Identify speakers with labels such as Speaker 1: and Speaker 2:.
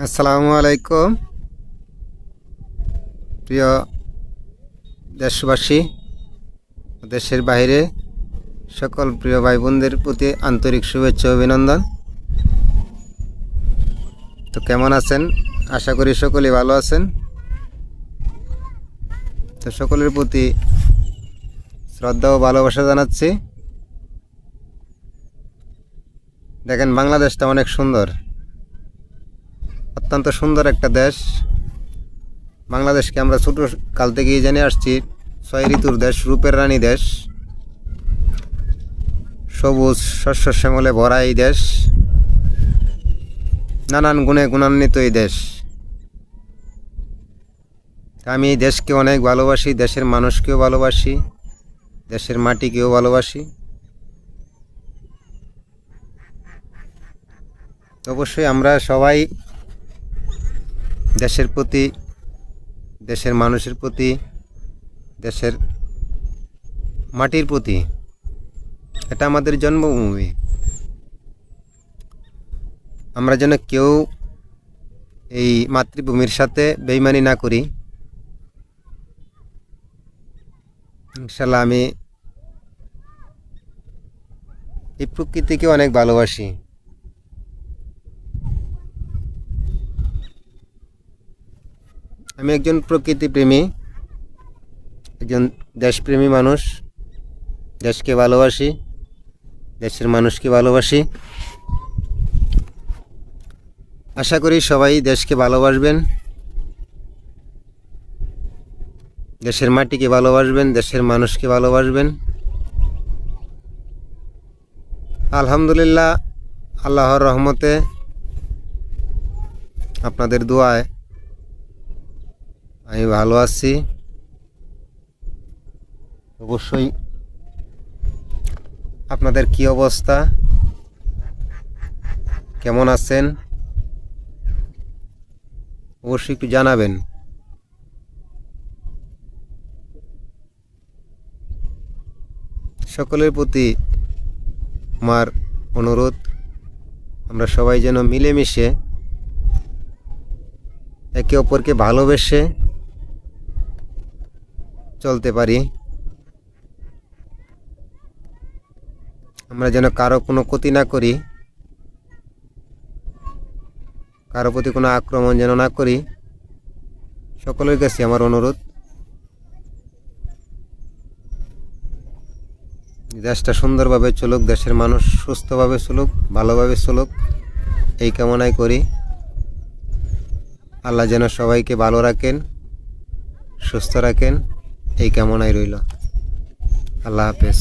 Speaker 1: আসসালামু আলাইকুম প্রিয় দেশবাসী, দেশের বাইরে সকল প্রিয় ভাই বোনদের প্রতি আন্তরিক শুভেচ্ছা ও অভিনন্দন। তো কেমন আছেন? আশা করি সকলেই ভালো আছেন। তো সকলের প্রতি শ্রদ্ধা ও ভালোবাসা জানাচ্ছি। দেখেন, বাংলাদেশটা অনেক সুন্দর, অত্যন্ত সুন্দর একটা দেশ। বাংলাদেশকে আমরা ছোট কাল থেকেই জেনে আসছি 6 ঋতুর দেশ, রূপের রানী দেশ, সবুজ শস্য শ্যামলে ভরা এই দেশ, নানান গুণে গুণান্বিত এই দেশ। আমি এই দেশকে অনেক ভালোবাসি, দেশের মানুষকেও ভালোবাসি, দেশের মাটিকেও ভালোবাসি। অবশ্যই আমরা সবাই দেশের প্রতি, দেশের মানুষের প্রতি, দেশের মাটির প্রতি, এটা আমাদের জন্মভূমি। আমরা যেন কেউ এই মাতৃভূমির সাথে বেইমানি না করি। ইনশাল্লাহ আমি এই প্রকৃতিকে অনেক ভালোবাসি। আমি একজন প্রকৃতিপ্রেমী, একজন দেশপ্রেমী মানুষ। দেশকে ভালোবাসি, দেশের মানুষকে ভালোবাসি। আশা করি সবাই দেশকে ভালোবাসবেন, দেশের মাটিকে ভালোবাসবেন, দেশের মানুষকে ভালোবাসবেন। আলহামদুলিল্লাহ, আল্লাহর রহমতে, আপনাদের দোয়ায় আমি ভালো আছি। অবশ্যই আপনাদের কি অবস্থা, কেমন আছেন, অবশ্যই একটু জানাবেন। সকলের প্রতি আমার অনুরোধ, আমরা সবাই যেন মিলেমিশে একে অপরকে ভালোবেসে চলতে পারি। আমরা যেন কারো কোনো ক্ষতি না করি, কারো প্রতি কোনো আক্রমণ যেন না করি। সকলের কাছে আমার অনুরোধ, দেশটা সুন্দরভাবে চলুক, দেশের মানুষ সুস্থভাবে চলুক, ভালোভাবে চলুক, এই কামনাই করি। আল্লাহ যেন সবাইকে ভালো রাখেন, সুস্থ রাখেন, এই কামনাই রইল। আল্লাহ হাফেজ।